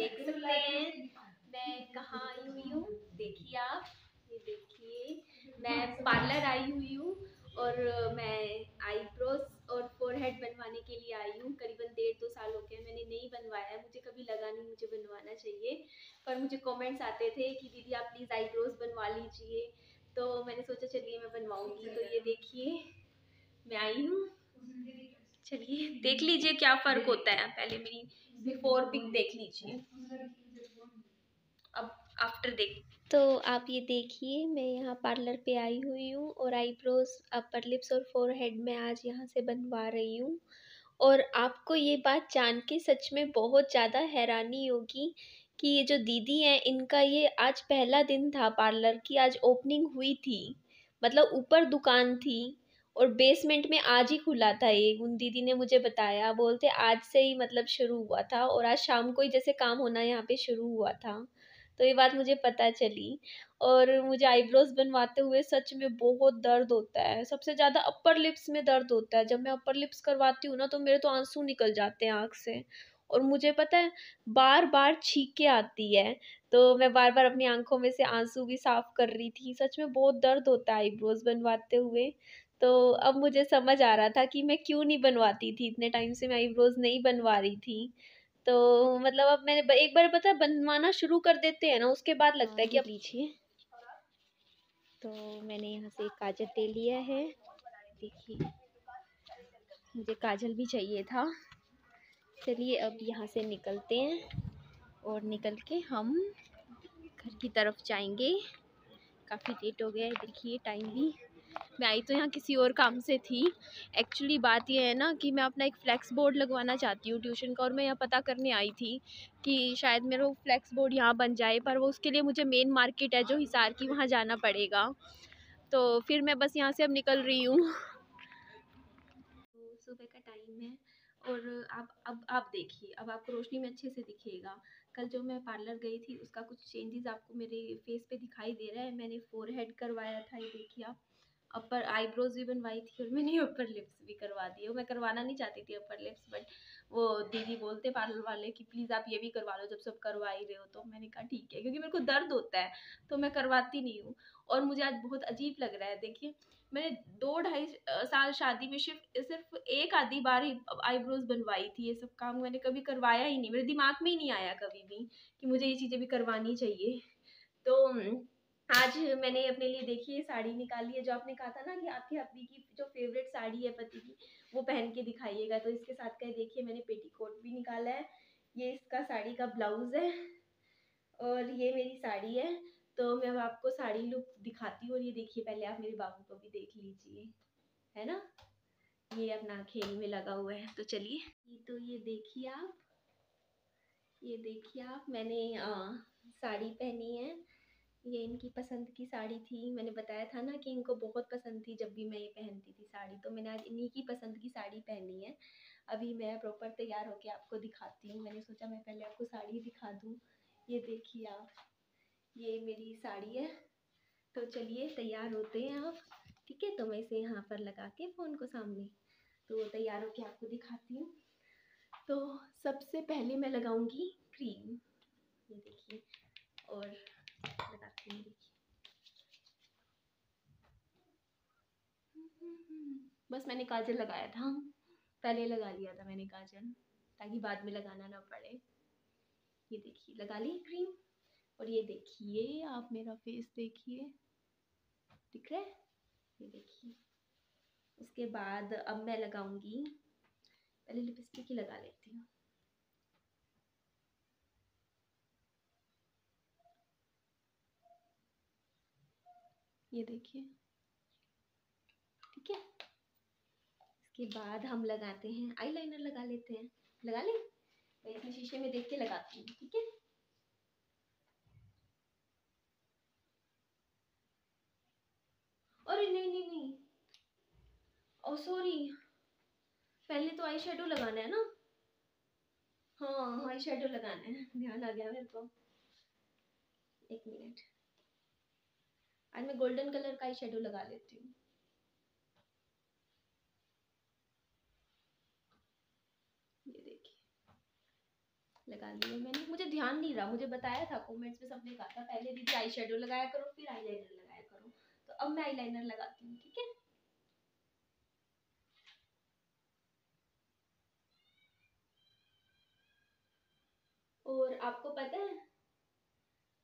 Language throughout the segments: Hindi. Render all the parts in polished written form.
देख सकते हैं मैं कहाँ आई हुई हूँ। देखिए आप, ये देखिए मैं पार्लर आई हुई हूँ और मैं आईब्रोज और फोरहेड बनवाने के लिए आई हूँ। करीबन 1.5-2 साल हो गए मैंने नहीं बनवाया है, मुझे कभी लगा नहीं मुझे बनवाना चाहिए, पर मुझे कमेंट्स आते थे कि दीदी आप प्लीज़ आईब्रोज बनवा लीजिए, तो मैंने सोचा चलिए मैं बनवाऊंगी। तो ये देखिए मैं आई हूँ, चलिए देख लीजिए क्या फ़र्क होता है। पहले मेरी बिफोर पिक देख लीजिए, अब आफ्टर देख। तो आप ये देखिए मैं यहाँ पार्लर पे आई हुई हूँ और आईब्रोज, अपर लिप्स और फोरहेड में आज यहाँ से बनवा रही हूँ। और आपको ये बात जान के सच में बहुत ज़्यादा हैरानी होगी कि ये जो दीदी हैं इनका ये आज पहला दिन था पार्लर की, आज ओपनिंग हुई थी। मतलब ऊपर दुकान थी और बेसमेंट में आज ही खुला था ये। उन दीदी ने मुझे बताया, बोलते आज से ही मतलब शुरू हुआ था और आज शाम को ही जैसे काम होना यहाँ पे शुरू हुआ था। तो ये बात मुझे पता चली। और मुझे आईब्रोज बनवाते हुए सच में बहुत दर्द होता है, सबसे ज़्यादा अपर लिप्स में दर्द होता है। जब मैं अपर लिप्स करवाती हूँ ना तो मेरे तो आंसू निकल जाते हैं आँख से, और मुझे पता है बार बार छींके आती है, तो मैं बार बार अपनी आंखों में से आंसू भी साफ कर रही थी। सच में बहुत दर्द होता है आईब्रोज बनवाते हुए। तो अब मुझे समझ आ रहा था कि मैं क्यों नहीं बनवाती थी, इतने टाइम से मैं आईब्रोज नहीं बनवा रही थी। तो मतलब अब मैंने एक बार पता बनवाना शुरू कर देते हैं ना, उसके बाद लगता है कि अब लीजिए। तो मैंने यहाँ से एक काजल ले लिया है, देखिए मुझे काजल भी चाहिए था। चलिए अब यहाँ से निकलते हैं और निकल के हम घर की तरफ जाएंगे। काफ़ी लेट हो गया है, देखिए टाइम भी। मैं आई तो यहाँ किसी और काम से थी। एक्चुअली बात यह है ना कि मैं अपना एक फ्लैक्स बोर्ड लगवाना चाहती हूँ ट्यूशन का, और मैं यहाँ पता करने आई थी कि शायद मेरा वो फ्लैक्स बोर्ड यहाँ बन जाए, पर वो उसके लिए मुझे मेन मार्केट है जो हिसार की, वहाँ जाना पड़ेगा। तो फिर मैं बस यहाँ से अब निकल रही हूँ। तो सुबह का टाइम है और अब आप देखिए, अब आपको रोशनी में अच्छे से दिखेगा। कल जो मैं पार्लर गई थी उसका कुछ चेंजेस आपको मेरे फेस पे दिखाई दे रहा है। मैंने फोरहेड करवाया था, ये देखिए आप। अपर आईब्रोज भी बनवाई थी और मैंने अपर लिप्स भी करवा दिए। मैं करवाना नहीं चाहती थी अपर लिप्स, बट वो दीदी बोलते पार्लर वाले कि प्लीज़ आप ये भी करवा लो जब सब करवा ही रहे हो। तो मैंने कहा ठीक है, क्योंकि मेरे को दर्द होता है तो मैं करवाती नहीं हूँ। और मुझे आज बहुत अजीब लग रहा है, देखिए मैंने 2-2.5 साल शादी में सिर्फ एक आधी बार ही आईब्रोज बनवाई थी। ये सब काम मैंने कभी करवाया ही नहीं, मेरे दिमाग में ही नहीं आया कभी भी कि मुझे ये चीज़ें भी करवानी चाहिए। तो आज मैंने अपने लिए देखिए साड़ी निकाली है, जो आपने कहा था ना कि आपकी अपनी की जो फेवरेट साड़ी है पति की, वो पहन के दिखाइएगा। तो इसके साथ का देखिए मैंने पेटीकोट भी निकाला है, ये इसका साड़ी का ब्लाउज है और ये मेरी साड़ी है। तो मैं अब आपको साड़ी लुक दिखाती हूँ। और ये देखिए पहले आप मेरे बाबू को भी देख लीजिए, है ना, ये अपना खेल में लगा हुआ है। तो चलिए, तो ये देखिए आप, ये देखिए आप, मैंने साड़ी पहनी है। ये इनकी पसंद की साड़ी थी, मैंने बताया था ना कि इनको बहुत पसंद थी जब भी मैं ये पहनती थी साड़ी। तो मैंने आज इन्हीं की पसंद की साड़ी पहनी है। अभी मैं प्रॉपर तैयार होके आपको दिखाती हूँ। मैंने सोचा मैं पहले आपको साड़ी दिखा दूँ। ये देखिए आप, ये मेरी साड़ी है। तो चलिए तैयार होते हैं आप, ठीक है। तो मैं इसे यहाँ पर लगा के फ़ोन को सामने, तो तैयार होके आपको दिखाती हूँ। तो सबसे पहले मैं लगाऊंगी क्रीम, ये देखिए, और लगाती हूँ, देखिए। बस मैंने काजल लगाया था, पहले लगा लिया था मैंने काजल, ताकि बाद में लगाना ना पड़े। ये देखिए लगा ली क्रीम। और ये देखिए आप मेरा फेस देखिए, दिख रहा है, ये देखिए। उसके बाद अब मैं लगाऊंगी, पहले लिपस्टिक ही लगा लेती हूँ। ये देखिए, ठीक है। इसके बाद हम लगाते हैं आईलाइनर, लगा लेते हैं, लगा ले। मैं इसमें शीशे में देख के लगाती हूँ, ठीक है। अरे नहीं नहीं नहीं, ओ सॉरी, पहले तो आई शेडो लगाना है ना। हाँ आई शेडो लगाना है, ध्यान आ गया मेरे को। एक मिनट, आज मैं गोल्डन कलर का आई शेडो लगा लेती हूँ। ये देखिए लगा लिया मैंने, मुझे ध्यान नहीं रहा, मुझे बताया था कमेंट्स में सबने कहा था पहले दीदी आई शेडो लगाया करो फिर आईलाइनर लगाया करो, तो अब मैं आईलाइनर लगाती हूँ। ठीक है, और आपको पता है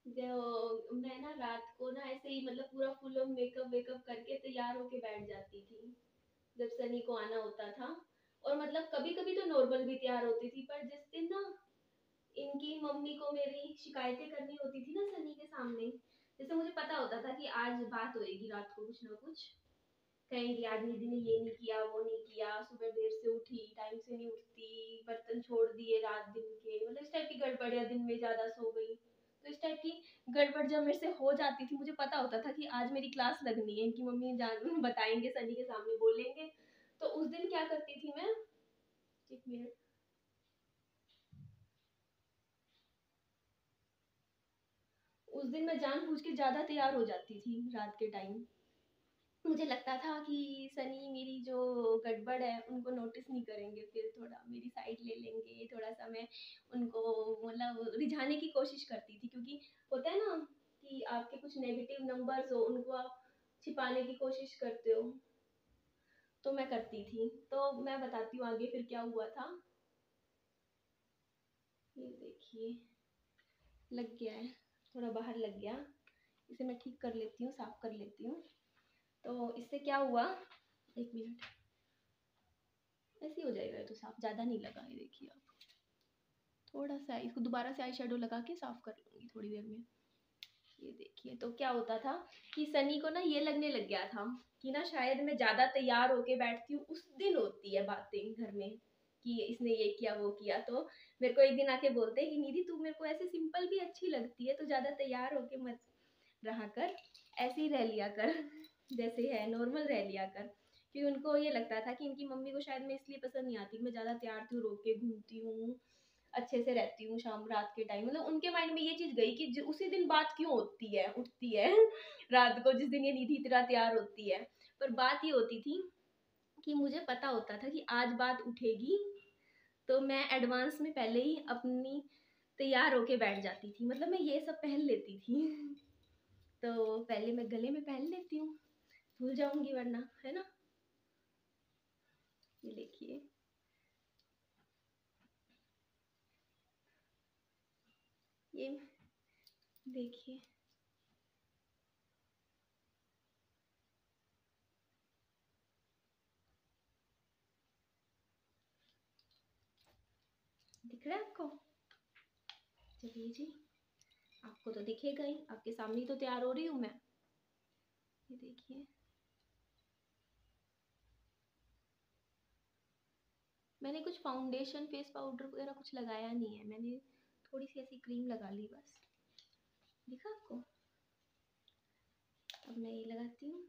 जो मैं ना रात को ना ऐसे ही मतलब पूरा फुल ऑन मेकअप वेकअप करके तैयार होके बैठ जाती थी जब सनी को आना होता था, और मतलब कभी कभी तो नॉर्मल भी तैयार होती थी, पर जिस दिन ना इनकी मम्मी को मेरी शिकायतें करनी होती थी ना सनी के सामने, जैसे मुझे पता होता था कि आज बात होएगी रात को कुछ ना कुछ, कहेंगी आज निधि ने ये नहीं किया वो नहीं किया, सुबह देर से उठी टाइम से नहीं उठती, बर्तन छोड़ दिए रात दिन के, मतलब इस टाइप की गड़बड़, या दिन में ज्यादा सो गई, तो इस टाइप की गड़बड़ जब मेरे से हो जाती थी मुझे पता होता था कि आज मेरी क्लास लगनी है, इनकी मम्मी जान बताएंगे सनी के सामने बोलेंगे, तो उस दिन क्या करती थी मैं, एक मिनट, उस दिन मैं जानबूझ के ज्यादा तैयार हो जाती थी रात के टाइम, मुझे लगता था कि सनी मेरी जो गड़बड़ है उनको नोटिस नहीं करेंगे, फिर थोड़ा मेरी साइड ले लेंगे, थोड़ा सा मैं उनको मतलब रिझाने की कोशिश करती थी, क्योंकि होता है ना कि आपके कुछ नेगेटिव नंबर्स हो उनको आप छिपाने की कोशिश करते हो, तो मैं करती थी, तो मैं बताती हूँ आगे फिर क्या हुआ था। ये देखिए लग गया है, थोड़ा बाहर लग गया, इसे मैं ठीक कर लेती हूँ, साफ कर लेती हूँ। तो इससे क्या हुआ, एक मिनट, ऐसे ही हो जाएगा, ये तो साफ, ज़्यादा नहीं लगा, ये देखिए आप, थोड़ा सा इसको दोबारा से आई शेडो लगा के साफ कर लूँगी थोड़ी देर में। ये देखिए, तो क्या होता था कि सनी को ना ये लगने लग गया था कि ना शायद मैं ज़्यादा तैयार होके बैठती हूँ, उस दिन होती है बातें घर में कि इसने ये किया वो किया, तो मेरे को एक दिन आके बोलते हैं कि निधि तू मेरे को ऐसे सिंपल भी अच्छी लगती है, तो ज़्यादा तैयार होके मत रहा कर, ऐसे ही रह लिया कर जैसे है नॉर्मल रह लिया कर, क्योंकि उनको ये लगता था कि इनकी मम्मी को शायद मैं इसलिए पसंद नहीं आती, मैं ज़्यादा तैयार थी, रोक के घूमती हूँ, अच्छे से रहती हूँ शाम रात के टाइम, मतलब उनके माइंड में ये चीज़ गई कि उसी दिन बात क्यों होती है उठती है रात को जिस दिन ये निधि इतना तैयार होती है, पर बात ये होती थी कि मुझे पता होता था कि आज बात उठेगी, तो मैं एडवांस में पहले ही अपनी तैयार होके बैठ जाती थी, मतलब मैं ये सब पहन लेती थी तो पहले मैं गले में पहन लेती हूँ, भूल जाऊंगी वरना, है ना। ये देखिए, ये देखिए, दिख रहा है आपको, चलिए जी, आपको तो दिखेगा ही, आपके सामने ही तो तैयार हो रही हूँ मैं, ये देखिए, मैंने कुछ फाउंडेशन फेस पाउडर वगैरह कुछ लगाया नहीं है, मैंने थोड़ी सी ऐसी क्रीम लगा ली बस, दिखा आपको। अब मैं ये लगाती हूँ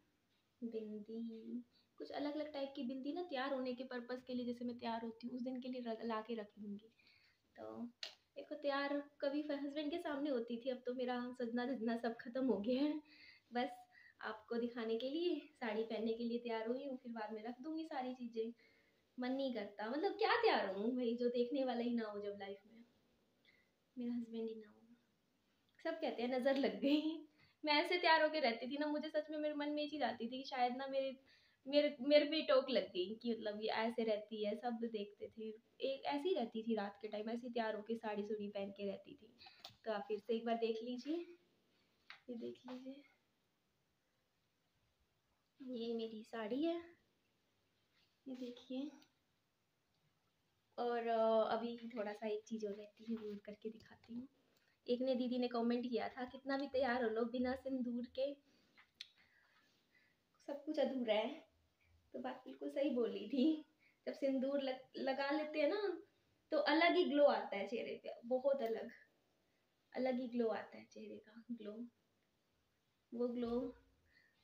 बिंदी, कुछ अलग अलग टाइप की बिंदी ना तैयार होने के पर्पस के लिए, जैसे मैं तैयार होती हूँ उस दिन के लिए ला के रख लूँगी, तो देखो तैयार कभी हस्बैंड के सामने होती थी, अब तो मेरा सजना धजना सब खत्म हो गया है, बस आपको दिखाने के लिए साड़ी पहनने के लिए तैयार हुई हूँ, फिर बाद में रख दूंगी सारी चीज़ें, मन नहीं करता, मतलब क्या तैयार हूँ भाई, जो देखने वाला ही ना हो जब लाइफ में, मेरा हस्बैंड ही ना हो, सब कहते हैं नजर लग गई मैं ऐसे तैयार होके रहती थी ना, मुझे सच में मेरे मन में ये चीज आती थी कि शायद ना मेरे मेरे मेरे पे टोक लग गई कि मतलब ये ऐसे रहती है, सब देखते थे, एक ऐसी रहती थी रात के टाइम, ऐसी तैयार होके साड़ी सुड़ी पहन के रहती थी, तो आप फिर से एक बार देख लीजिए, ये देख लीजिए, ये मेरी साड़ी है, ये देखिए, और अभी थोड़ा सा एक चीज़ और रहती है वो करके दिखाती हूँ, एक ने दीदी ने कमेंट किया था कितना भी तैयार हो लो बिना सिंदूर के सब कुछ अधूरा है, तो बात बिल्कुल सही बोली थी, जब सिंदूर लगा लेते हैं ना तो अलग ही ग्लो आता है चेहरे पे, बहुत अलग अलग ही ग्लो आता है चेहरे का ग्लो, वो ग्लो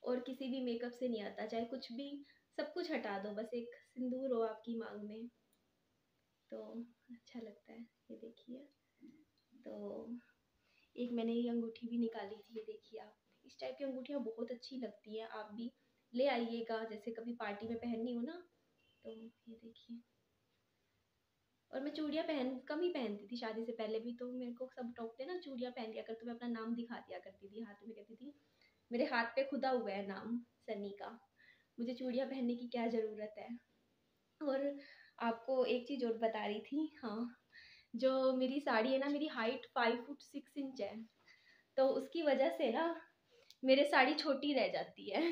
और किसी भी मेकअप से नहीं आता, चाहे कुछ भी सब कुछ हटा दो, बस एक सिंदूर हो आपकी मांग में तो अच्छा लगता है। ये देखिए, तो एक मैंने ये अंगूठी भी निकाली थी, ये देखिए आप, इस टाइप की अंगूठियाँ बहुत अच्छी लगती हैं, आप भी ले आइएगा, जैसे कभी पार्टी में पहननी हो ना, तो ये देखिए, और मैं चूड़ियाँ कम ही पहनती थी शादी से पहले भी, तो मेरे को सब टोकते ना, चूड़ियाँ पहन लिया कर, तो मैं अपना नाम दिखा दिया करती थी हाथ में, कहती थी मेरे हाथ पे खुदा हुआ है नाम सनी का, मुझे चूड़ियाँ पहनने की क्या ज़रूरत है। और आपको एक चीज़ और बता रही थी, हाँ, जो मेरी साड़ी है ना, मेरी हाइट 5 फुट 6 इंच है, तो उसकी वजह से ना मेरे साड़ी छोटी रह जाती है।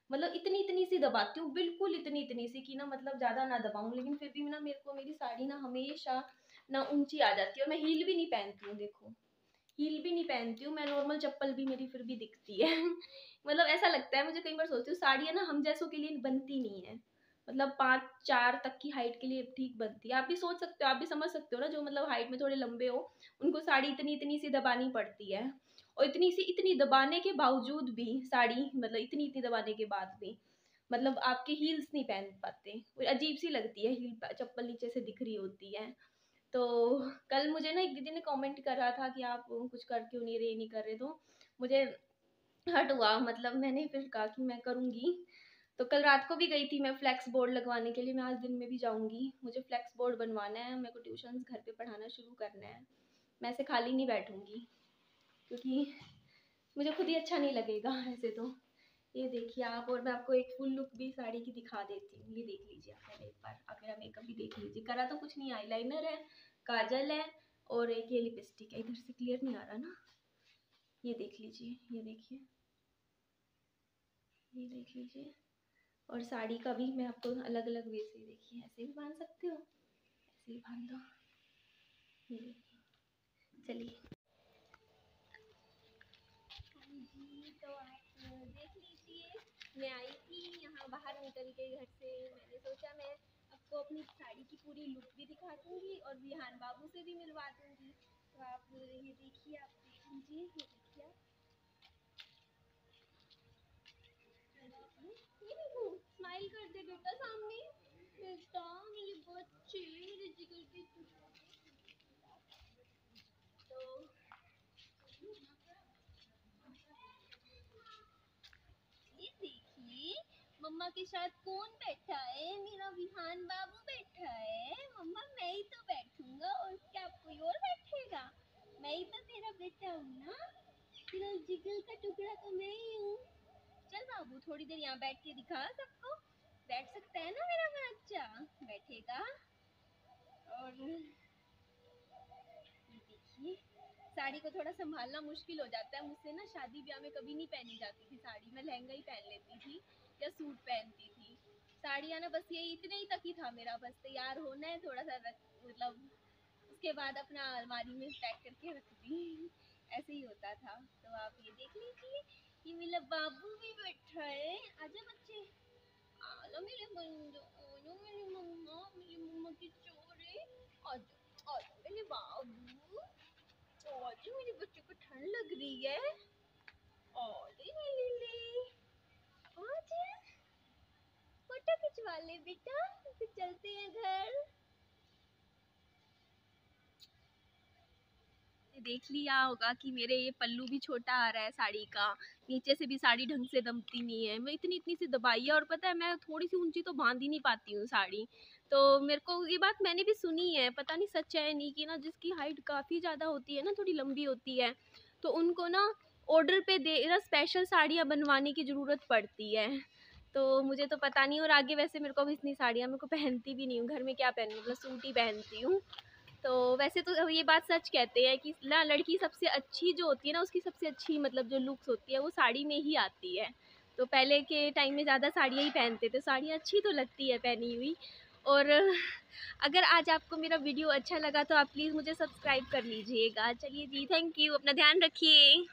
मतलब इतनी इतनी सी दबाती हूँ, बिल्कुल इतनी इतनी सी कि ना मतलब ज़्यादा ना दबाऊँ, लेकिन फिर भी ना मेरे को मेरी साड़ी ना हमेशा ना ऊंची आ जाती है। और मैं हील भी नहीं पहनती हूँ, देखो हील भी नहीं पहनती हूँ मैं, नॉर्मल चप्पल भी मेरी फिर भी दिखती है। मतलब ऐसा लगता है मुझे, कई बार सोचती हूँ साड़ी है ना हम जैसों के लिए बनती नहीं है, मतलब 5'4" तक की हाइट के लिए ठीक बनती है। आप भी सोच सकते हो, आप भी समझ सकते हो ना, जो मतलब हाइट में थोड़े लंबे हो उनको साड़ी इतनी इतनी सी दबानी पड़ती है। और इतनी दबाने के बावजूद भी साड़ी, मतलब इतनी दबाने के बाद भी मतलब आपके हील्स नहीं पहन पाते, अजीब सी लगती है, हील चप्पल नीचे से दिख रही होती है। तो कल मुझे ना एक दीदी ने कमेंट करा था कि आप कुछ कर क्यों नहीं रहे, नहीं कर रहे, तो मुझे हट हुआ, मतलब मैंने फिर कहा कि मैं करूँगी। तो कल रात को भी गई थी मैं फ्लेक्स बोर्ड लगवाने के लिए, मैं आज दिन में भी जाऊँगी, मुझे फ्लेक्स बोर्ड बनवाना है, मेरे को ट्यूशन घर पे पढ़ाना शुरू करना है। मैं ऐसे खाली नहीं बैठूँगी, क्योंकि मुझे खुद ही अच्छा नहीं लगेगा ऐसे तो। ये देखिए आप, और मैं आपको एक फुल लुक भी साड़ी की दिखा देती हूँ, ये देख लीजिए आप पहले एक बार, आप मेरा मेकअप भी देख लीजिए। करा तो कुछ नहीं, आईलाइनर है, काजल है और एक ये लिपस्टिक है, इधर से क्लियर नहीं आ रहा ना, ये देख लीजिए, ये देखिए, ये देख लीजिए। और साड़ी का भी मैं आपको अलग अलग वे से, देखिए ऐसे भी बांध सकते हो, ऐसे भी बांध दो, ये देखिए। चलिए जी, तो आप देख लीजिए, मैं आई थी यहाँ बाहर निकल के घर से, मैंने सोचा मैं आपको अपनी साड़ी की पूरी लुक भी दिखा दूँगी और विहान बाबू से भी मिलवा दूँगी। तो आप ये देखिए, आप देख लीजिए, ये देखिए आप, ये देखो, स्माइल कर दे बेटा सामने, बेटा मेरे बच्चे, मेरे जिगर के टुकड़े। तो ये देखिए, मम्मा के साथ कौन बैठा है, मेरा विहान बाबू बैठा है। मम्मा मैं ही तो बैठूंगा, और क्या कोई और बैठेगा, मैं ही तो तेरा बेटा हूँ ना, तेरा जिगर का टुकड़ा तो मैं ही हूँ। चल बाबू थोड़ी देर यहाँ बैठ के दिखा सबको, बैठ सकता है ना मेरा बच्चा, बैठेगा। और देखिए, साड़ी को थोड़ा संभालना मुश्किल हो जाता है मुझसे ना, शादी ब्याह में कभी नहीं पहनी जाती थी साड़ी, मैं लहंगा ही पहन लेती थी या सूट पहनती थी। साड़ियाँ ना बस ये इतने ही तक ही था मेरा, बस तैयार होना है थोड़ा सा मतलब उसके बाद अपना अलमारी में पैक करके रख दी, ऐसे ही होता था। तो आप ये देख लीजिए, ये मेरा बाबू भी बैठा है, आजा बच्चे, आलो मेरे बंदो, आलो मेरी मम्मा की चोरी, आजा आजा मेरे बाबू, आजा मेरे बच्चे को ठंड लग रही है, आजा ले आजा, फोटो खिंचवा ले बेटा, फिर चलते हैं घर। देख लिया होगा कि मेरे ये पल्लू भी छोटा आ रहा है साड़ी का, नीचे से भी साड़ी ढंग से दबती नहीं है, मैं इतनी इतनी सी दबाई है, और पता है मैं थोड़ी सी ऊंची तो बांध ही नहीं पाती हूँ साड़ी। तो मेरे को ये बात मैंने भी सुनी है, पता नहीं सच है नहीं, कि ना जिसकी हाइट काफ़ी ज़्यादा होती है ना, थोड़ी लंबी होती है, तो उनको ना ऑर्डर पे दे ना स्पेशल साड़ियाँ बनवाने की ज़रूरत पड़ती है। तो मुझे तो पता नहीं, और आगे वैसे मेरे को भी इतनी साड़ियाँ मेरे को पहनती भी नहीं हूँ, घर में क्या पहनूँ, मतलब सूट ही पहनती हूँ। तो वैसे तो ये बात सच कहते हैं कि ना लड़की सबसे अच्छी जो होती है ना, उसकी सबसे अच्छी मतलब जो लुक्स होती है वो साड़ी में ही आती है। तो पहले के टाइम में ज़्यादा साड़ियाँ ही पहनते थे, साड़ियाँ अच्छी तो लगती है पहनी हुई। और अगर आज आपको मेरा वीडियो अच्छा लगा तो आप प्लीज़ मुझे सब्सक्राइब कर लीजिएगा। चलिए जी, थैंक यू, अपना ध्यान रखिए।